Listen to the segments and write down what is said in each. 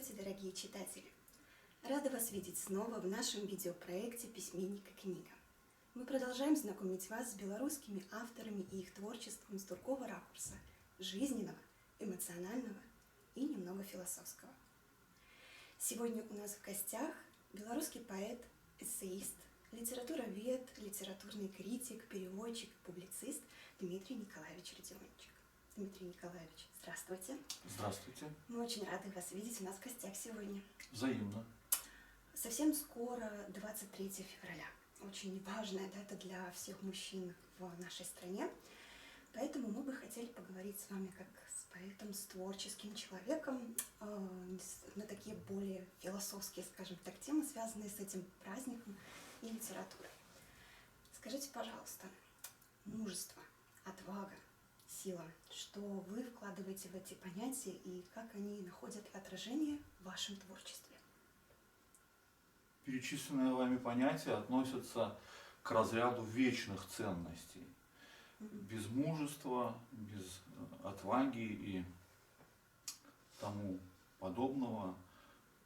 Здравствуйте, дорогие читатели! Рада вас видеть снова в нашем видеопроекте «Письменник и книга». Мы продолжаем знакомить вас с белорусскими авторами и их творчеством с другого ракурса – жизненного, эмоционального и немного философского. Сегодня у нас в гостях белорусский поэт, эссеист, литературовед, литературный критик, переводчик, публицист Дмитрий Николаевич Родиончик. Дмитрий Николаевич, здравствуйте. Здравствуйте. Мы очень рады вас видеть у нас в гостях сегодня. Взаимно. Совсем скоро 23 февраля. Очень важная дата для всех мужчин в нашей стране. Поэтому мы бы хотели поговорить с вами как с поэтом, с творческим человеком на такие более философские, скажем так, темы, связанные с этим праздником и литературой. Скажите, пожалуйста, мужество, отвага, сила, что вы вкладываете в эти понятия и как они находят отражение в вашем творчестве? Перечисленные вами понятия относятся к разряду вечных ценностей. Без мужества, без отваги и тому подобного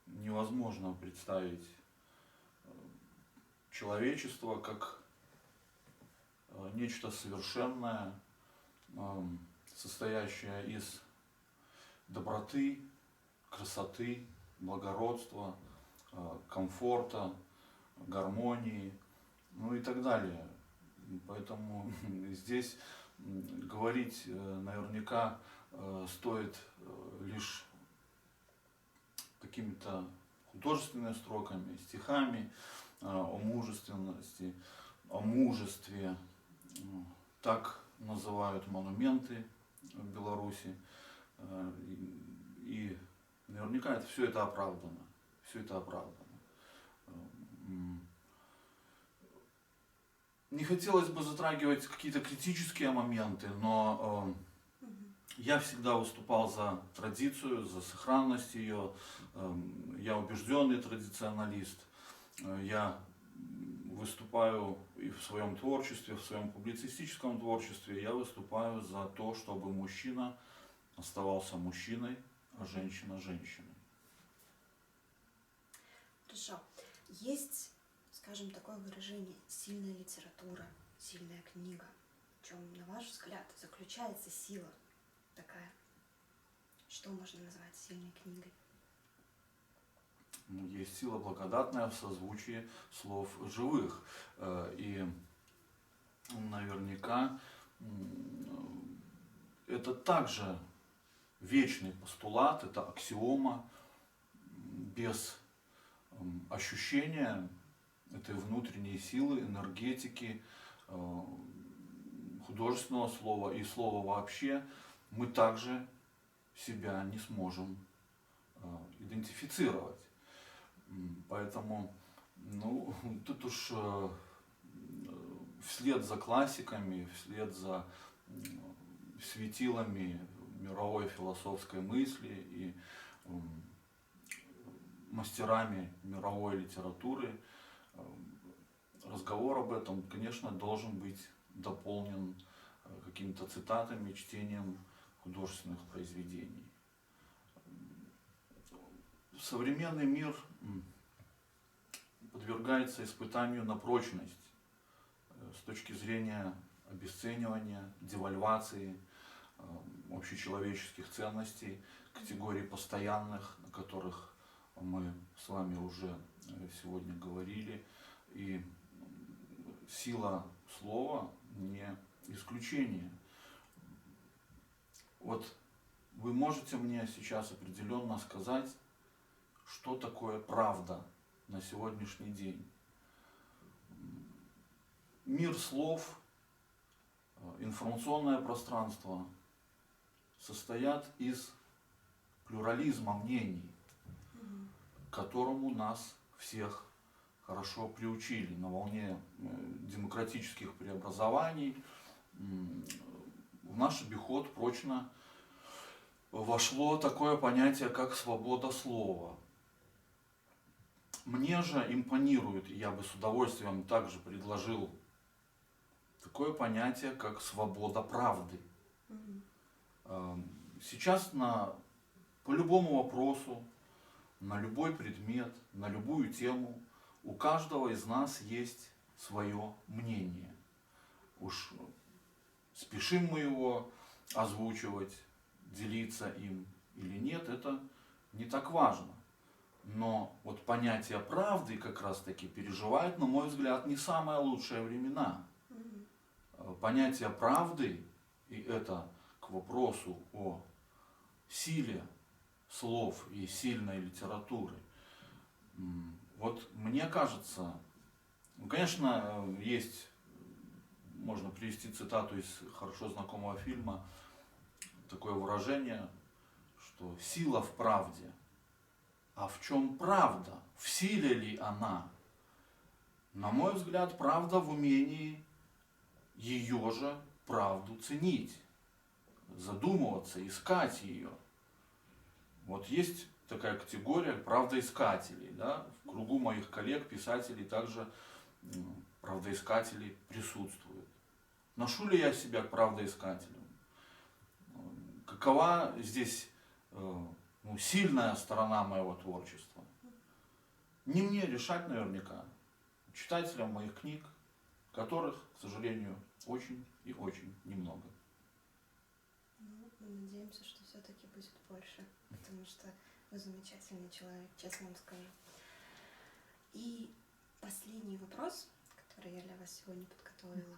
невозможно представить человечество как нечто совершенное, состоящее из доброты, красоты, благородства, комфорта, гармонии, ну и так далее. Поэтому здесь говорить наверняка стоит лишь какими-то художественными строками, стихами о мужественности, о мужестве. Так называют монументы в Беларуси. И наверняка все это оправдано. Все это оправдано. Не хотелось бы затрагивать какие-то критические моменты, но я всегда выступал за традицию, за сохранность ее. Я убежденный традиционалист. Я выступаю и в своем творчестве, в своем публицистическом творчестве, я выступаю за то, чтобы мужчина оставался мужчиной, а женщина женщиной. Хорошо. Есть, скажем, такое выражение «сильная литература», «сильная книга». В чем, на ваш взгляд, заключается сила такая? Что можно назвать сильной книгой? Есть сила благодатная в созвучии слов живых. И наверняка это также вечный постулат, это аксиома. Без ощущения этой внутренней силы, энергетики, художественного слова и слова вообще мы также себя не сможем идентифицировать. Поэтому, тут уж вслед за классиками, вслед за светилами мировой философской мысли и мастерами мировой литературы, разговор об этом, конечно, должен быть дополнен какими-то цитатами, чтением художественных произведений. Современный мир подвергается испытанию на прочность с точки зрения обесценивания, девальвации общечеловеческих ценностей, категорий постоянных, о которых мы с вами уже сегодня говорили. И сила слова не исключение. Вот вы можете мне сейчас определенно сказать, что такое правда на сегодняшний день? Мир слов, информационное пространство состоят из плюрализма мнений, к которому нас всех хорошо приучили на волне демократических преобразований. В наш обиход прочно вошло такое понятие, как свобода слова. Мне же импонирует, и я бы с удовольствием также предложил такое понятие, как свобода правды. Сейчас по любому вопросу на любой предмет, на любую тему. У каждого из нас есть свое мнение. Уж спешим мы его озвучивать, делиться им или нет, это не так важно. Но вот понятие правды как раз таки переживает, на мой взгляд, не самые лучшие времена. Понятие правды, и это к вопросу о силе слов и сильной литературы. Вот мне кажется, конечно, есть, можно привести цитату из хорошо знакомого фильма, такое выражение, что сила в правде. А в чем правда? В силе ли она? На мой взгляд, правда в умении ее же правду ценить, задумываться, искать ее. Вот есть такая категория правдоискателей. Да? В кругу моих коллег, писателей, также правдоискатели присутствуют. Ношу ли я себя к правдоискателям? Какова здесь сильная сторона моего творчества? Не мне решать наверняка. Читателям моих книг, которых, к сожалению, очень и очень немного. Ну, мы надеемся, что все-таки будет больше, потому что вы замечательный человек, честно вам скажу. И последний вопрос, который я для вас сегодня подготовила.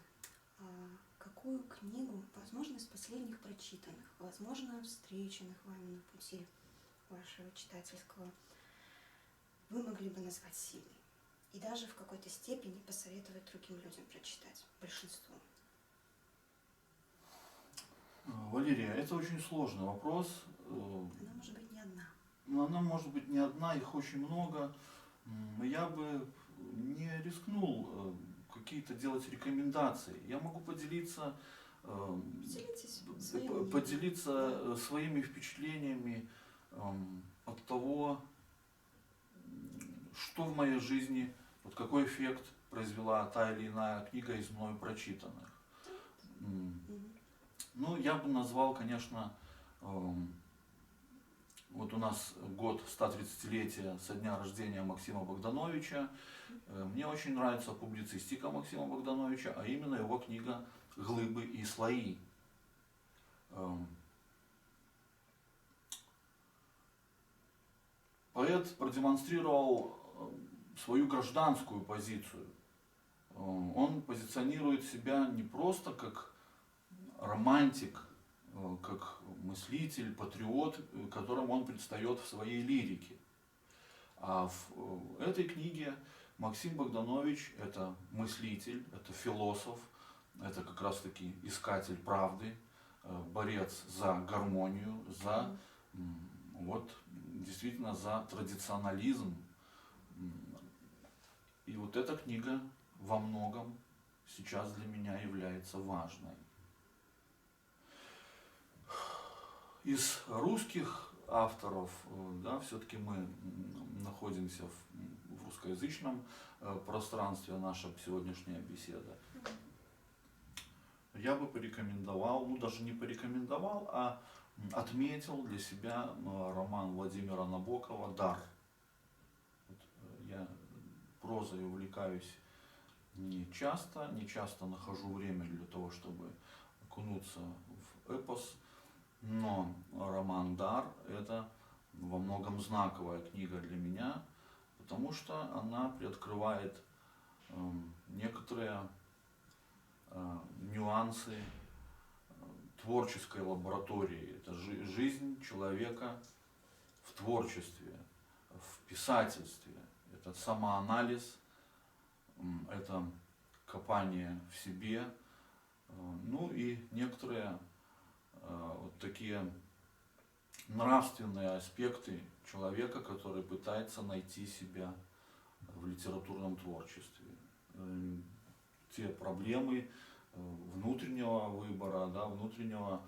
Какую книгу, возможно, из последних прочитанных, возможно, встреченных вами на пути вашего читательского, вы могли бы назвать сильной? И даже в какой-то степени посоветовать другим людям прочитать, большинству. Валерия, это очень сложный вопрос. Она может быть не одна. Она может быть не одна, их очень много. Я бы не рискнул какие-то делать рекомендации. Я могу поделиться, поделиться своими впечатлениями от того, что в моей жизни, вот какой эффект произвела та или иная книга из мной прочитанных. Ну, я бы назвал, конечно, вот у нас год 130-летия со дня рождения Максима Богдановича. Мне очень нравится публицистика Максима Богдановича, а именно его книга «Глыбы и слои». Поэт продемонстрировал свою гражданскую позицию. Он позиционирует себя не просто как романтик, как мыслитель, патриот, которым он предстает в своей лирике. А в этой книге Максим Богданович – это мыслитель, это философ, это как раз таки искатель правды, борец за гармонию, за вот действительно за традиционализм. И вот эта книга во многом сейчас для меня является важной. Из русских авторов, да, все-таки мы находимся в русскоязычном пространстве, наша сегодняшняя беседа. Я бы порекомендовал, ну даже не порекомендовал, а отметил для себя роман Владимира Набокова «Дар». Вот я прозой увлекаюсь не часто нахожу время для того, чтобы окунуться в эпос. Но роман «Дар» – это во многом знаковая книга для меня, потому что она приоткрывает некоторые нюансы творческой лаборатории. Это жизнь человека в творчестве, в писательстве. Это самоанализ, это копание в себе, ну и некоторые вот такие нравственные аспекты человека, который пытается найти себя в литературном творчестве. Те проблемы внутреннего выбора, да, внутреннего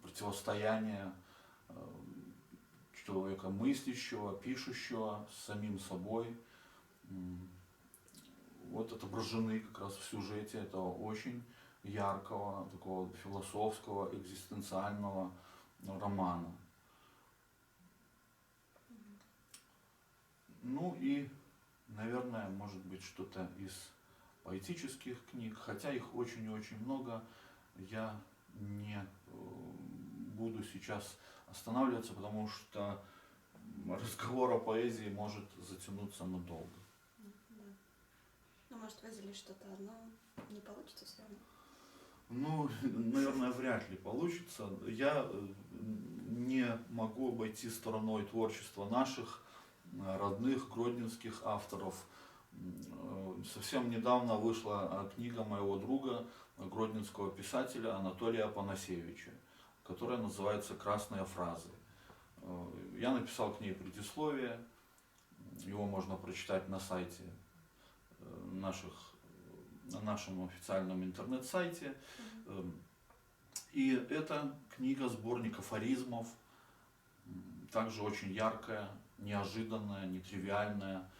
противостояния человека мыслящего, пишущего с самим собой. Вот отображены как раз в сюжете этого очень яркого, такого философского, экзистенциального романа. Ну и, наверное, может быть, что-то из поэтических книг, хотя их очень и очень много, я не буду сейчас останавливаться, потому что разговор о поэзии может затянуться надолго. Да. Ну, может, выделить что-то одно, не получится все равно? Ну, наверное, вряд ли получится. Я не могу обойти стороной творчества наших родных гродненских авторов. Совсем недавно вышла книга моего друга, гродненского писателя Анатолия Панасевича, которая называется «Красные фразы». Я написал к ней предисловие, его можно прочитать на сайте на нашем официальном интернет-сайте. И это книга, сборник афоризмов, также очень яркая, неожиданная, нетривиальная.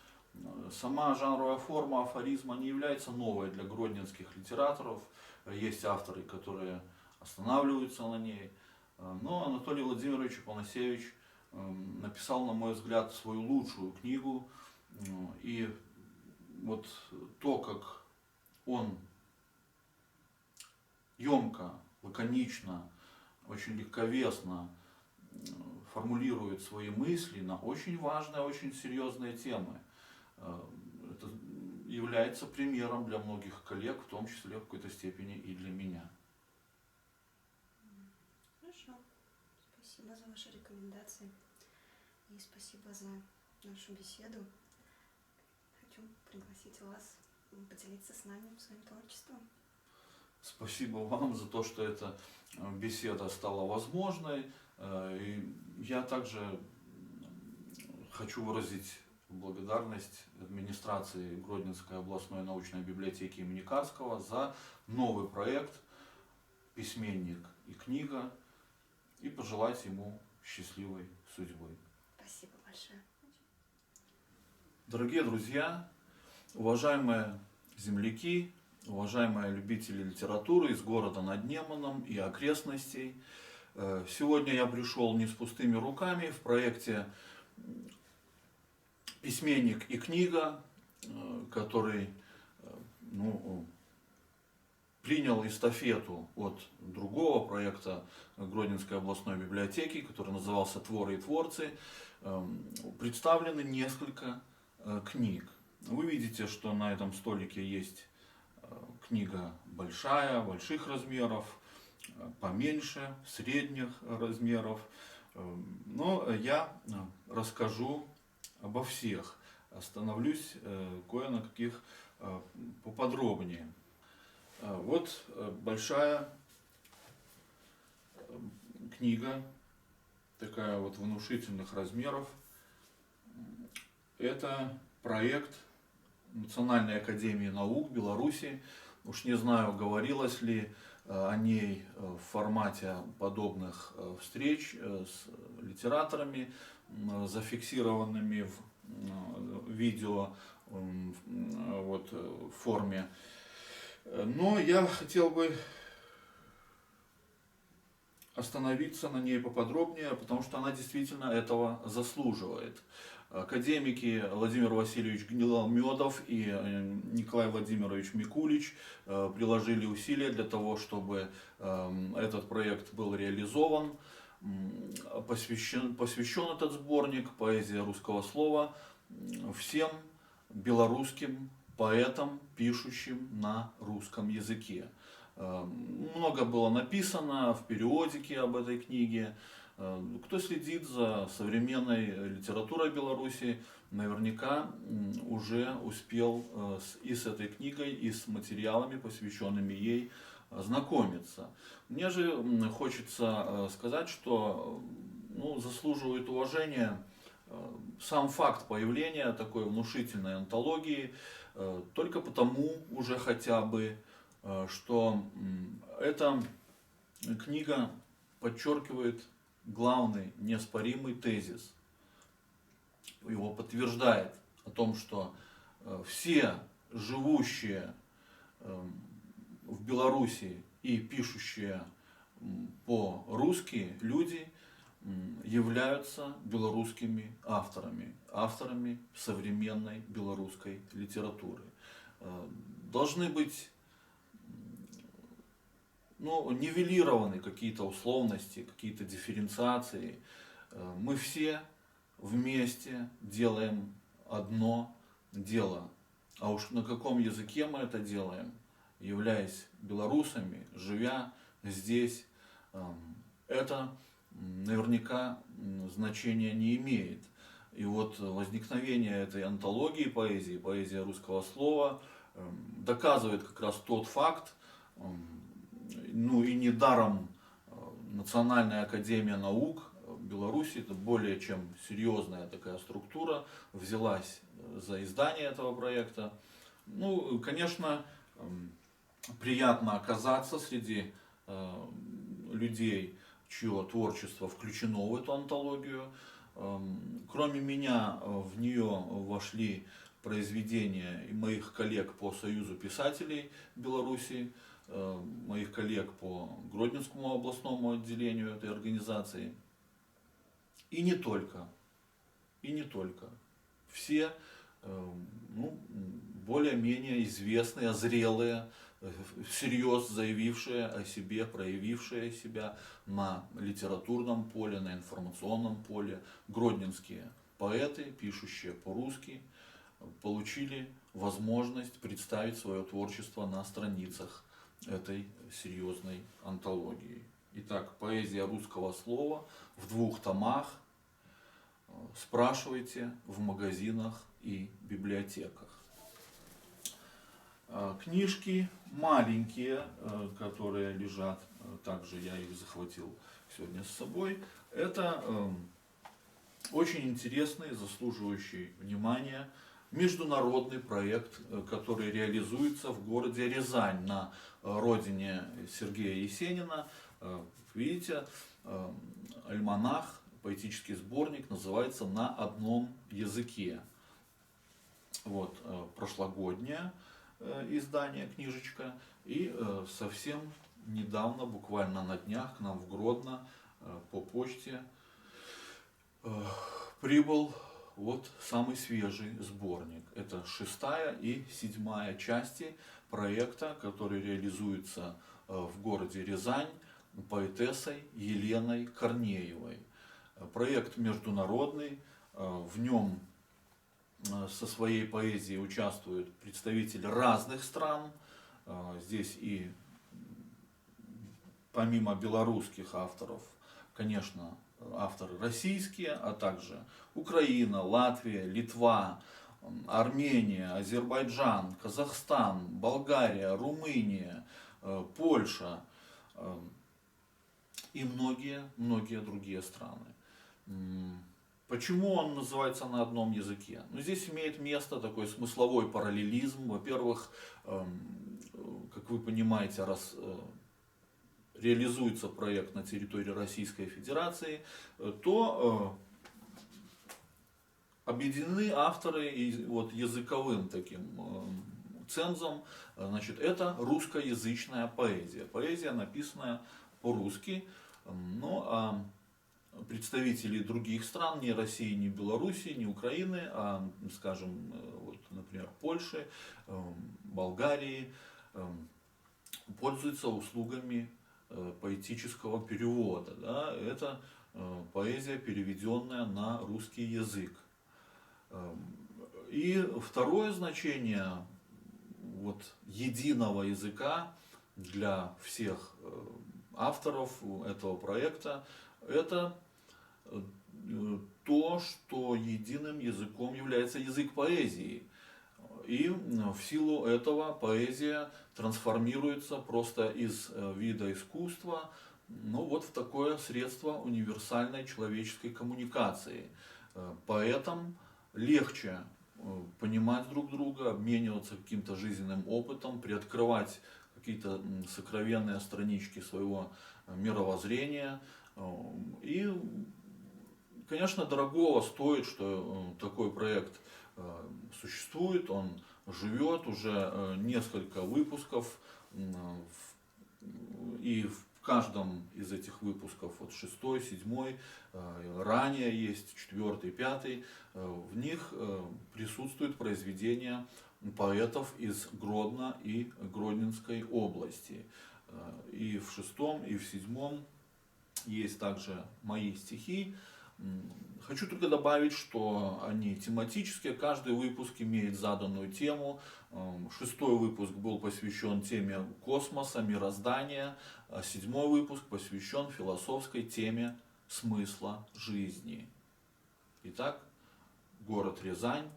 Сама жанровая форма афоризма не является новой для гродненских литераторов. Есть авторы, которые останавливаются на ней. Но Анатолий Владимирович Панасевич написал, на мой взгляд, свою лучшую книгу. И вот то, как он емко, лаконично, очень легковесно формулирует свои мысли на очень важные, очень серьезные темы. Это является примером для многих коллег, в том числе в какой-то степени и для меня. Хорошо. Спасибо за ваши рекомендации. И спасибо за нашу беседу. Хочу пригласить вас поделиться с нами своим творчеством. Спасибо вам за то, что эта беседа стала возможной. И я также хочу выразить благодарность администрации Гродненской областной научной библиотеки имени Карского за новый проект «Письменник и книга» и пожелать ему счастливой судьбы. Спасибо большое. Дорогие друзья, уважаемые земляки, уважаемые любители литературы из города над Неманом и окрестностей, сегодня я пришел не с пустыми руками. В проекте «Письменник и книга», который принял эстафету от другого проекта Гродненской областной библиотеки, который назывался «Творы и творцы», представлены несколько книг. Вы видите, что на этом столике есть книга большая, больших размеров, поменьше, средних размеров. Но я расскажу обо всех, остановлюсь кое на каких поподробнее. Вот большая книга, такая вот внушительных размеров. Это проект Национальной академии наук Беларуси. Уж не знаю, говорилось ли о ней в формате подобных встреч с литераторами, зафиксированными в видео вот, в форме. Но я хотел бы остановиться на ней поподробнее, потому что она действительно этого заслуживает. Академики Владимир Васильевич Гниломедов и Николай Владимирович Микулич приложили усилия для того, чтобы этот проект был реализован. Посвящен этот сборник «Поэзия русского слова» всем белорусским поэтам, пишущим на русском языке. Много было написано в периодике об этой книге. Кто следит за современной литературой Беларуси, наверняка уже успел и с этой книгой, и с материалами, посвященными ей, знакомиться. Мне же хочется сказать, что заслуживает уважения сам факт появления такой внушительной антологии, только потому уже хотя бы, что эта книга подчеркивает главный неоспоримый тезис, его подтверждает о том, что все живущие в Беларуси и пишущие по-русски люди являются белорусскими авторами современной белорусской литературы. Должны быть нивелированы какие-то условности, какие-то дифференциации. Мы все вместе делаем одно дело. А уж на каком языке мы это делаем, являясь белорусами, живя здесь, это наверняка значения не имеет. И вот возникновение этой антологии поэзии, поэзия русского слова, доказывает как раз тот факт, и недаром Национальная академия наук Беларуси, это более чем серьезная такая структура, взялась за издание этого проекта. Конечно, приятно оказаться среди людей, чье творчество включено в эту антологию. Кроме меня в нее вошли произведения и моих коллег по Союзу писателей Беларуси, моих коллег по Гродненскому областному отделению этой организации. И не только. Все более-менее известные, зрелые, всерьез заявившие о себе, проявившие себя на литературном поле, на информационном поле, гродненские поэты, пишущие по-русски, получили возможность представить свое творчество на страницах этой серьезной антологии. Итак, поэзия русского слова в 2 томах. Спрашивайте в магазинах и библиотеках. Книжки маленькие, которые лежат, также я их захватил сегодня с собой. Это очень интересный, заслуживающий внимания международный проект, который реализуется в городе Рязань, на родине Сергея Есенина. Видите, альманах, поэтический сборник, называется «На одном языке». Вот прошлогоднее издание, книжечка. И совсем недавно, буквально на днях, к нам в Гродно по почте прибыл вот самый свежий сборник. Это 6-я и 7-я части проекта, который реализуется в городе Рязань поэтессой Еленой Корнеевой. Проект международный, в нем со своей поэзией участвуют представители разных стран. Здесь и помимо белорусских авторов, конечно, авторы российские, а также Украина, Латвия, Литва, Армения, Азербайджан, Казахстан, Болгария, Румыния, Польша и многие другие страны. Почему он называется «На одном языке»? Здесь имеет место такой смысловой параллелизм. Во-первых, как вы понимаете, раз реализуется проект на территории Российской Федерации, то объединены авторы и вот языковым таким цензом. Значит, это русскоязычная поэзия. Поэзия, написанная по-русски. Представители других стран, ни России, ни Белоруссии, ни Украины, а, скажем, вот, например, Польши, Болгарии, пользуются услугами поэтического перевода. Да? Это поэзия, переведенная на русский язык. И второе значение вот, единого языка для всех авторов этого проекта — это то, что единым языком является язык поэзии. И в силу этого поэзия трансформируется просто из вида искусства в такое средство универсальной человеческой коммуникации. Поэтам легче понимать друг друга, обмениваться каким-то жизненным опытом, приоткрывать какие-то сокровенные странички своего мировоззрения. И, конечно, дорогого стоит, что такой проект существует, он живет, уже несколько выпусков, и каждом из этих выпусков, вот 6-й, 7-й, ранее есть 4-й, 5-й, в них присутствуют произведения поэтов из Гродно и Гродненской области. И в 6-м, и в 7-м есть также мои стихи. Хочу только добавить, что они тематические, каждый выпуск имеет заданную тему. 6-й выпуск был посвящен теме космоса, мироздания, а 7-й выпуск посвящен философской теме смысла жизни. Итак, город Рязань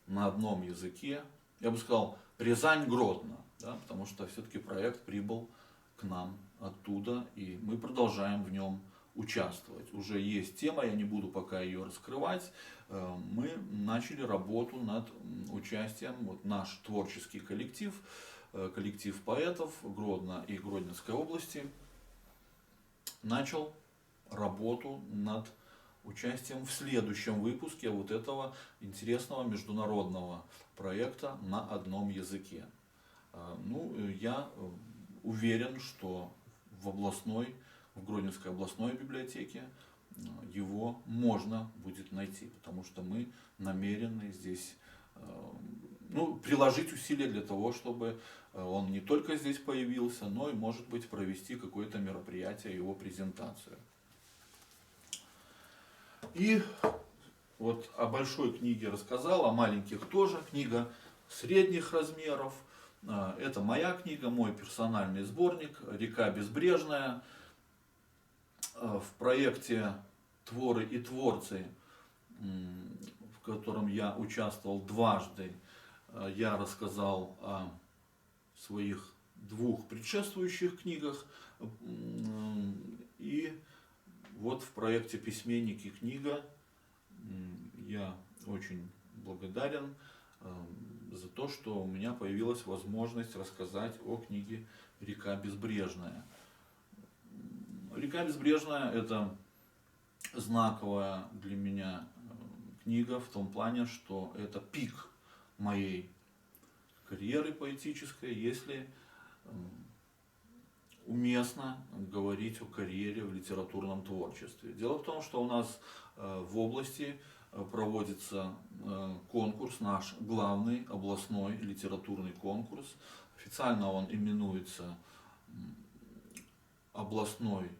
на одном языке, я бы сказал, Рязань-Гродно, да, потому что все-таки проект прибыл к нам оттуда, и мы продолжаем в нем участвовать. Уже есть тема, я не буду пока ее раскрывать. Мы начали работу над участием, вот наш творческий коллектив, коллектив поэтов Гродно и Гродненской области, начал работу над участием в следующем выпуске вот этого интересного международного проекта на одном языке. Я уверен, что в Гродненской областной библиотеке его можно будет найти, потому что мы намерены здесь приложить усилия для того, чтобы он не только здесь появился, но и, может быть, провести какое-то мероприятие, его презентацию. И вот о большой книге рассказал, о маленьких тоже. Книга средних размеров. Это моя книга, мой персональный сборник «Река безбрежная». В проекте «Творы и творцы», в котором я участвовал дважды, я рассказал о своих 2 предшествующих книгах. И вот в проекте «Письменники. Книга» я очень благодарен за то, что у меня появилась возможность рассказать о книге «Река безбрежная». «Река безбрежная» — это знаковая для меня книга в том плане, что это пик моей карьеры поэтической, если уместно говорить о карьере в литературном творчестве. Дело в том, что у нас в области проводится конкурс, наш главный областной литературный конкурс. Официально он именуется областной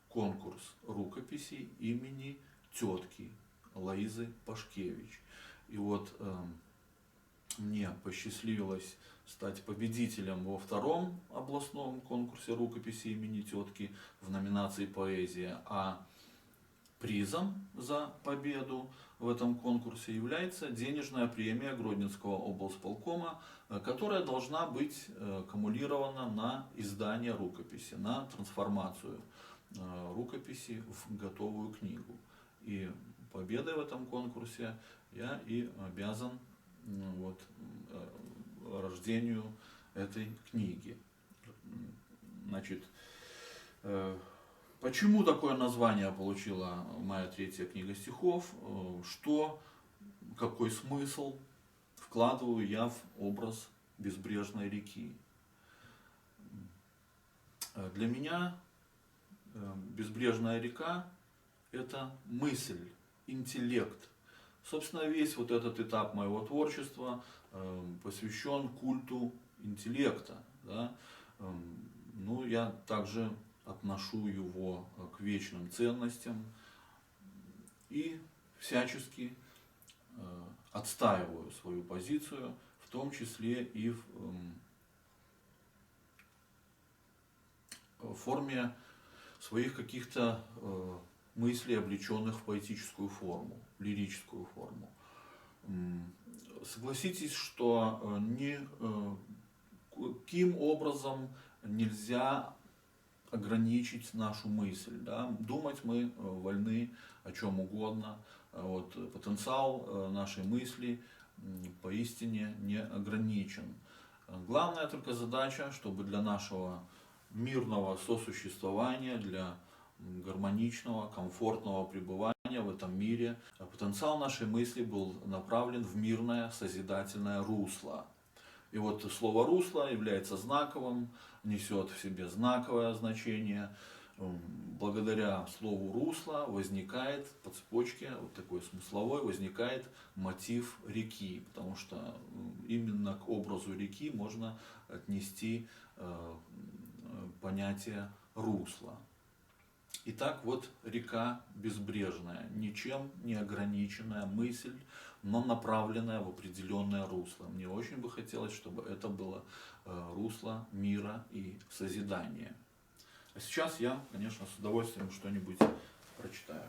конкурс рукописей имени тетки Лоизы Пашкевич. И вот мне посчастливилось стать победителем во 2-м областном конкурсе рукописи имени тетки в номинации «Поэзия», а призом за победу в этом конкурсе является денежная премия Гродненского облсполкома, которая должна быть аккумулирована на издание рукописи, на трансформацию рукописи в готовую книгу. И победой в этом конкурсе я и обязан рождению этой книги. Значит, почему такое название получила моя 3-я книга стихов? Какой смысл вкладываю я в образ безбрежной реки? Для меня безбрежная река — это мысль, интеллект. Собственно, весь вот этот этап моего творчества посвящен культу интеллекта. Да? Я также отношу его к вечным ценностям и всячески отстаиваю свою позицию, в том числе и в форме своих каких-то мыслей, облеченных в поэтическую форму, лирическую форму. Согласитесь, что никаким образом нельзя ограничить нашу мысль. Да? Думать мы вольны о чем угодно. Потенциал нашей мысли поистине не ограничен. Главная только задача, чтобы для нашего мирного сосуществования, для гармоничного, комфортного пребывания в этом мире потенциал нашей мысли был направлен в мирное, созидательное русло. И вот слово русло является знаковым, несет в себе знаковое значение. Благодаря слову русло возникает по цепочке, вот такой смысловой, возникает мотив реки, потому что именно к образу реки можно отнести понятие русла. Итак, вот река безбрежная, ничем не ограниченная мысль, но направленная в определенное русло. Мне очень бы хотелось, чтобы это было русло мира и созидания. А сейчас я, конечно, с удовольствием что-нибудь прочитаю.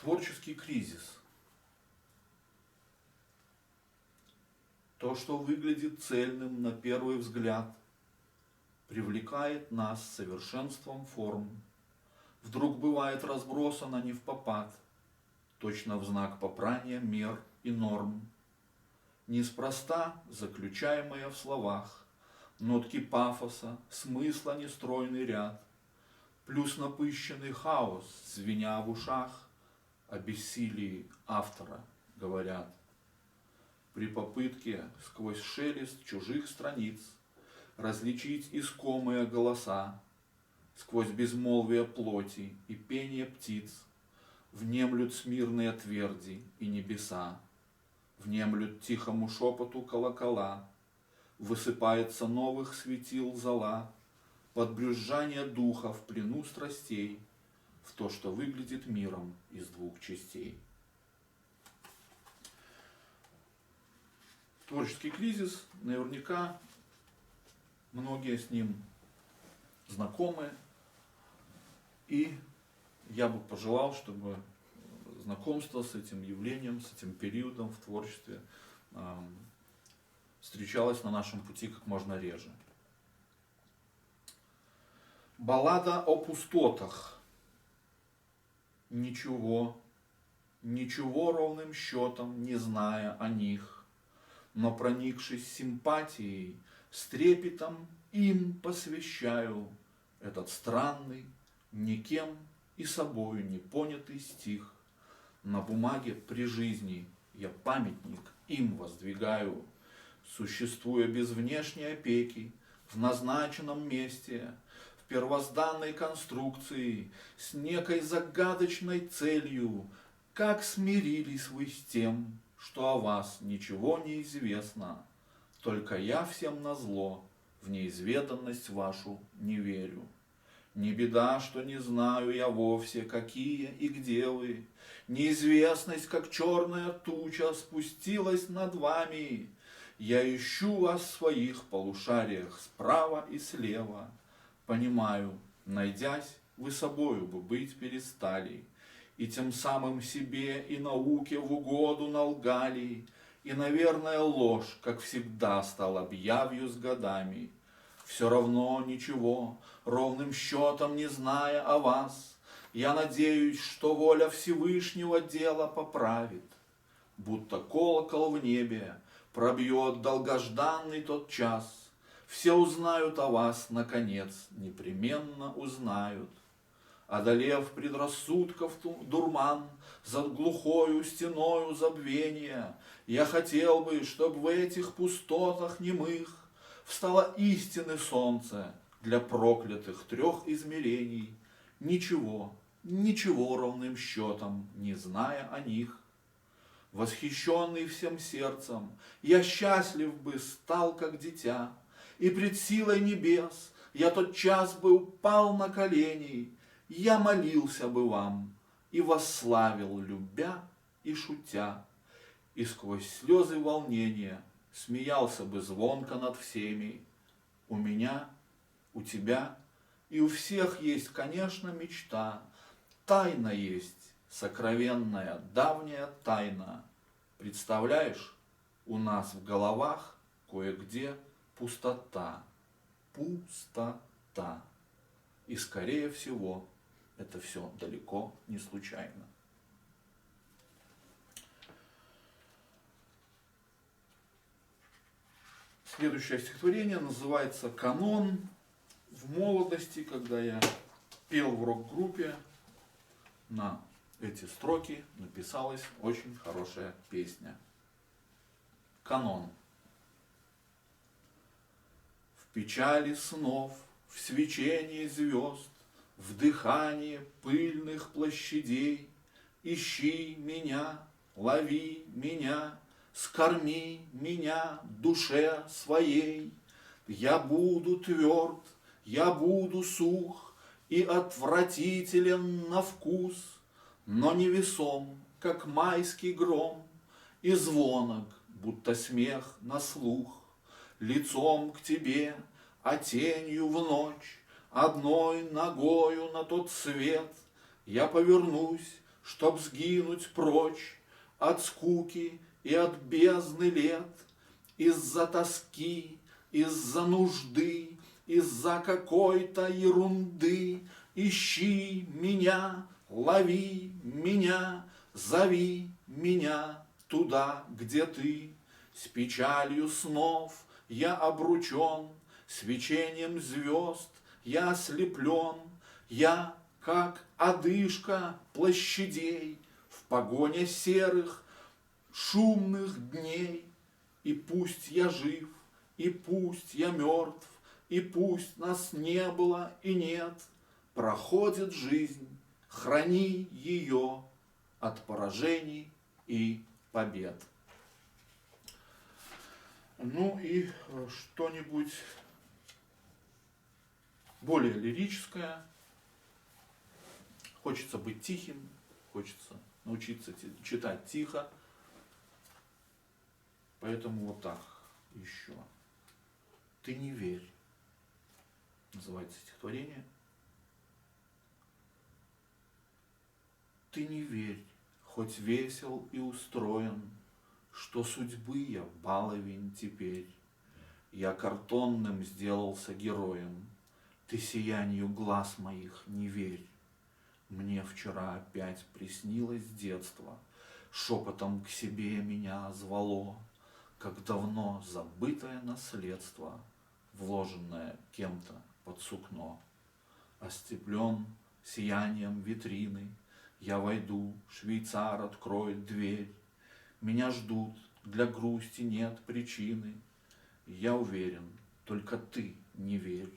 Творческий кризис. То, что выглядит цельным на первый взгляд, привлекает нас совершенством форм. Вдруг бывает разбросано не впопад, точно в знак попрания мер и норм. Неспроста заключаемые в словах нотки пафоса, смысла нестройный ряд, плюс напыщенный хаос, звеня в ушах, о бессилии автора говорят. При попытке сквозь шелест чужих страниц различить искомые голоса, сквозь безмолвие плоти и пение птиц внемлют смирные тверди и небеса, внемлют тихому шепоту колокола, высыпается новых светил зола, под брюзжание духа в плену страстей, в то, что выглядит миром из двух частей. Творческий кризис, наверняка многие с ним знакомы, и я бы пожелал, чтобы знакомство с этим явлением, с этим периодом в творчестве встречалось на нашем пути как можно реже. Баллада о пустотах. Ничего ровным счетом не зная о них, но проникшись симпатией, с трепетом им посвящаю этот странный, никем и собою не понятый стих. На бумаге при жизни я памятник им воздвигаю, существуя без внешней опеки, в назначенном месте, в первозданной конструкции, с некой загадочной целью, как смирились вы с тем, что о вас ничего не известно, только я всем назло в неизведанность вашу не верю. Не беда, что не знаю я вовсе, какие и где вы. Неизвестность, как черная туча, спустилась над вами. Я ищу вас в своих полушариях справа и слева. Понимаю, найдясь, вы собою бы быть перестали, и тем самым себе и науке в угоду налгали, и, наверное, ложь, как всегда, стала объявью с годами. Все равно ничего, ровным счетом не зная о вас, я надеюсь, что воля Всевышнего дело поправит, будто колокол в небе пробьет долгожданный тот час. Все узнают о вас, наконец, непременно узнают. Одолев предрассудков дурман, за глухою стеною забвения, я хотел бы, чтоб в этих пустотах немых встало истины солнце для проклятых трех измерений, ничего ровным счетом не зная о них. Восхищенный всем сердцем, я счастлив бы стал, как дитя, и пред силой небес я тот час бы упал на колени, я молился бы вам и восславил, любя и шутя, и сквозь слезы волнения смеялся бы звонко над всеми. У меня, у тебя и у всех есть, конечно, мечта, тайна есть, сокровенная, давняя тайна. Представляешь, у нас в головах кое-где пустота, пустота. И, скорее всего, это все далеко не случайно. Следующее стихотворение называется «Канон». В молодости, когда я пел в рок-группе на эти строки написалась очень хорошая песня. Канон. В печали снов, в свечении звезд, в дыхании пыльных площадей ищи меня, лови меня, скорми меня душе своей. Я буду тверд, я буду сух и отвратителен на вкус, но невесом, как майский гром, и звонок, будто смех на слух. Лицом к тебе, а тенью в ночь, одной ногою на тот свет я повернусь, чтоб сгинуть прочь от скуки и от бездны лет. Из-за тоски, из-за нужды, из-за какой-то ерунды ищи меня, лови меня, зови меня туда, где ты. С печалью снов я обручен, свечением звезд я ослеплен, я, как одышка площадей, в погоне серых шумных дней. И пусть я жив, и пусть я мертв, и пусть нас не было и нет, проходит жизнь, храни ее от поражений и побед. Ну и что-нибудь более лирическое. Хочется быть тихим, хочется научиться читать тихо. Поэтому вот так еще. Ты не верь. Называется стихотворение. Ты не верь, хоть весел и устроен, что судьбы я баловень теперь. Я картонным сделался героем, ты сиянию глаз моих не верь. Мне вчера опять приснилось детство, шепотом к себе меня звало, как давно забытое наследство, вложенное кем-то под сукно. Остеплен сиянием витрины, я войду, швейцар откроет дверь. Меня ждут, для грусти нет причины. Я уверен, только ты не верь.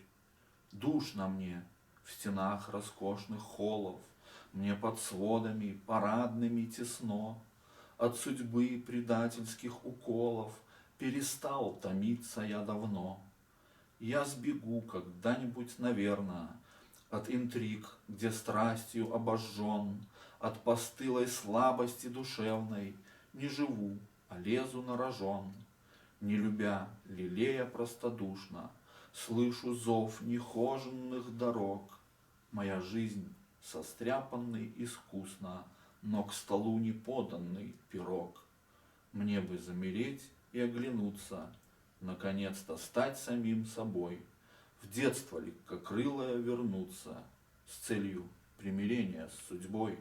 Душно мне в стенах роскошных холлов, мне под сводами парадными тесно. От судьбы предательских уколов перестал томиться я давно. Я сбегу когда-нибудь, наверно, от интриг, где страстью обожжен, от постылой слабости душевной не живу, а лезу на рожон. Не любя, лелея простодушно, слышу зов нехоженных дорог. Моя жизнь состряпанный искусно, но к столу не поданный пирог. Мне бы замереть и оглянуться, наконец-то стать самим собой, в детство легкокрылое вернуться с целью примирения с судьбой.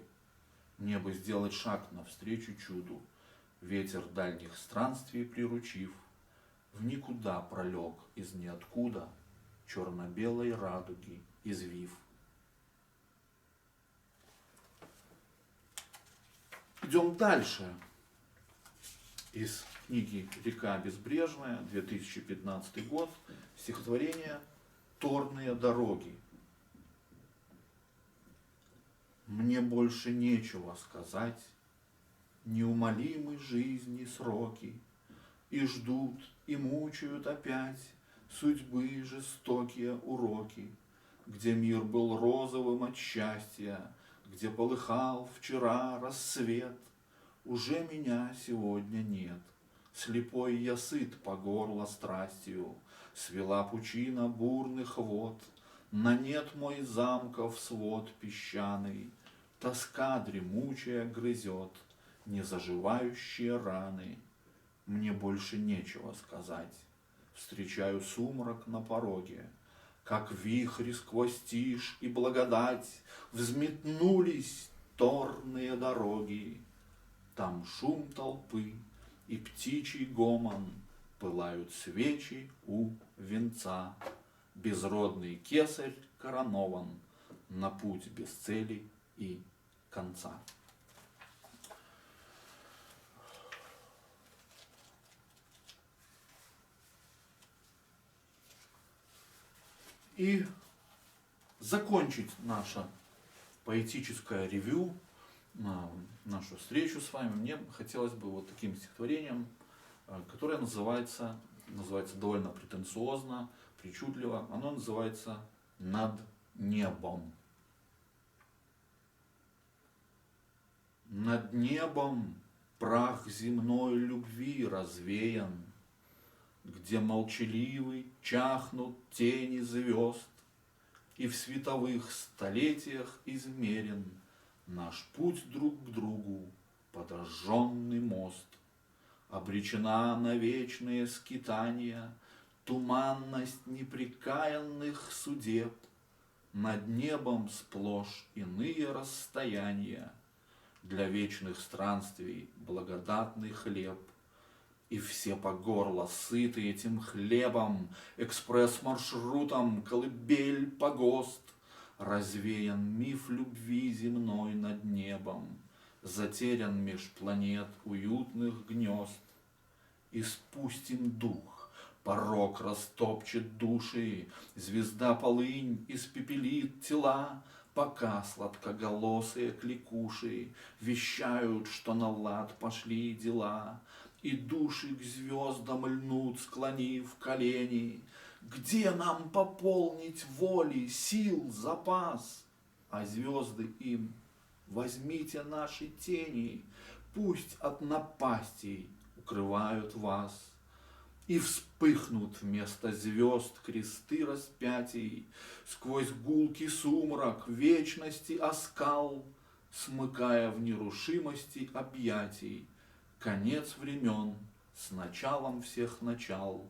Мне бы сделать шаг навстречу чуду, ветер дальних странствий приручив, в никуда пролег из ниоткуда черно-белой радуги извив. Идем дальше. Из книги «Река безбрежная», 2015 год, стихотворение «Торные дороги». Мне больше нечего сказать, неумолимы жизни сроки, и ждут, и мучают опять судьбы жестокие уроки, где мир был розовым от счастья, где полыхал вчера рассвет. Уже меня сегодня нет, слепой я сыт по горло страстью, свела пучина бурных вод, на нет мой замков свод песчаный, тоска дремучая грызет незаживающие раны. Мне больше нечего сказать, встречаю сумрак на пороге, как вихри сквозь тишь и благодать взметнулись торные дороги. Там шум толпы и птичий гомон, пылают свечи у венца. Безродный кесарь коронован на путь без цели и конца. И закончить наше поэтическое ревью, нашу встречу с вами, мне хотелось бы вот таким стихотворением, которое называется довольно претенциозно, причудливо. Оно называется «Над небом». Над небом прах земной любви развеян, где молчаливый чахнут тени звезд, и в световых столетиях измерен наш путь друг к другу, подожженный мост. Обречена на вечные скитания туманность непрекаянных судеб, над небом сплошь иные расстояния, для вечных странствий благодатный хлеб. И все по горло сыты этим хлебом, экспресс-маршрутом, колыбель, погост. Развеян миф любви земной над небом, затерян меж планет уютных гнезд. И спустим дух, порок растопчет души, звезда полынь испепелит тела, пока сладкоголосые кликуши вещают, что на лад пошли дела, и души к звездам льнут, склонив колени. Где нам пополнить воли, сил, запас? А звезды им: возьмите наши тени, пусть от напастей укрывают вас. И вспыхнут вместо звезд кресты распятий, сквозь гулкий сумрак вечности оскал, смыкая в нерушимости объятий конец времен с началом всех начал.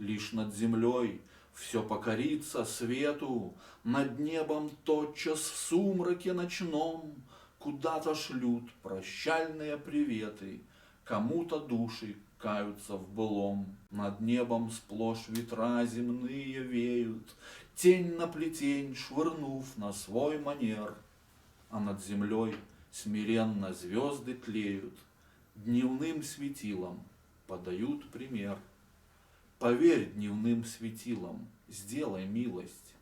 Лишь над землей все покорится свету, над небом тотчас в сумраке ночном куда-то шлют прощальные приветы, кому-то души каются в былом. Над небом сплошь ветра земные веют, тень на плетень швырнув на свой манер, а над землей смиренно звезды тлеют, дневным светилом подают пример. Поверь дневным светилам, сделай милость,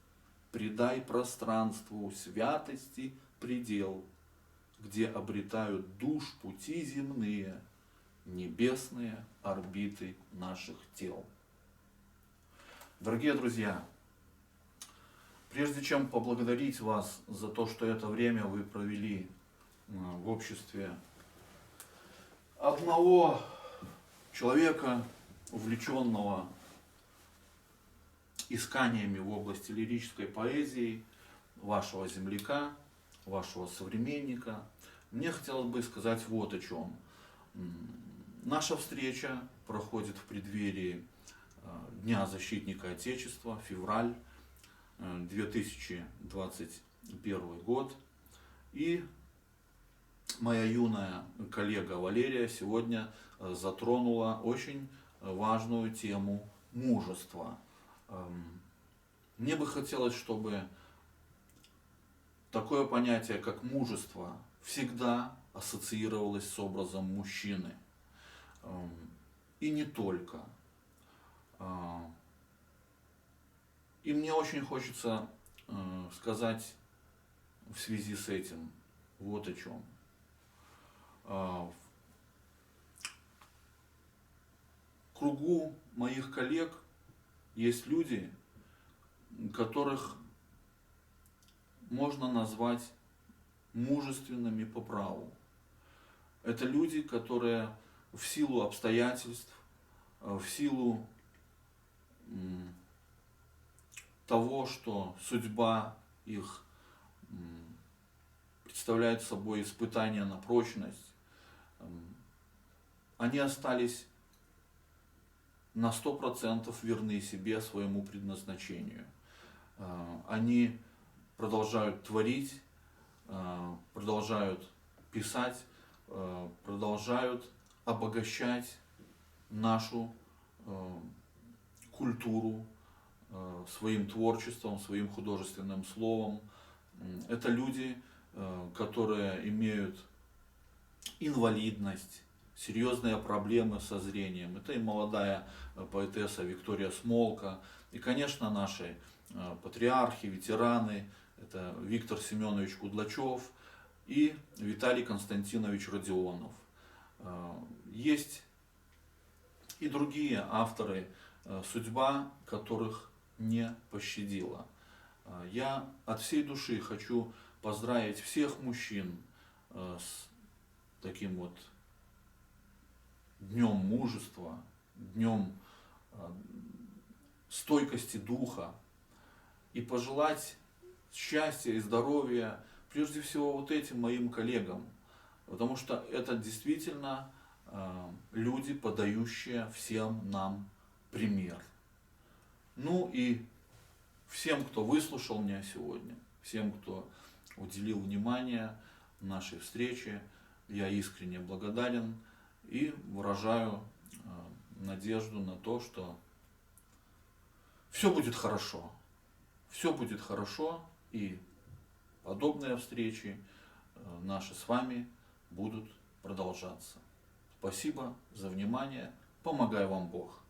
придай пространству святости предел, где обретают душ пути земные, небесные орбиты наших тел. Дорогие друзья, прежде чем поблагодарить вас за то, что это время вы провели в обществе одного человека, увлеченного исканиями в области лирической поэзии, вашего земляка, вашего современника, мне хотелось бы сказать вот о чем. Наша встреча проходит в преддверии Дня защитника Отечества, февраль 2021 год. И моя юная коллега Валерия сегодня затронула очень важную тему мужества. Мне бы хотелось, чтобы такое понятие, как мужество, всегда ассоциировалось с образом мужчины. И не только. И мне очень хочется сказать в связи с этим вот о чем. В кругу моих коллег есть люди, которых можно назвать мужественными по праву. Это люди, которые в силу обстоятельств, в силу того, что судьба их представляет собой испытание на прочность, они остались на 100% верны себе, своему предназначению. Они продолжают творить, продолжают писать, продолжают обогащать нашу культуру своим творчеством, своим художественным словом. Это люди, которые имеют инвалидность, серьезные проблемы со зрением. Это и молодая поэтесса Виктория Смолка, и, конечно, наши патриархи, ветераны, это Виктор Семенович Кудлачев и Виталий Константинович Родионов. Есть и другие авторы, судьба которых не пощадила. Я от всей души хочу поздравить всех мужчин с таким вот днем мужества, днем стойкости духа и пожелать счастья и здоровья прежде всего вот этим моим коллегам, потому что это действительно люди, подающие всем нам пример. Ну и всем, кто выслушал меня сегодня, всем, кто уделил внимание нашей встрече, я искренне благодарен и выражаю надежду на то, что все будет хорошо. Все будет хорошо, и подобные встречи наши с вами будут продолжаться. Спасибо за внимание. Помогай вам Бог.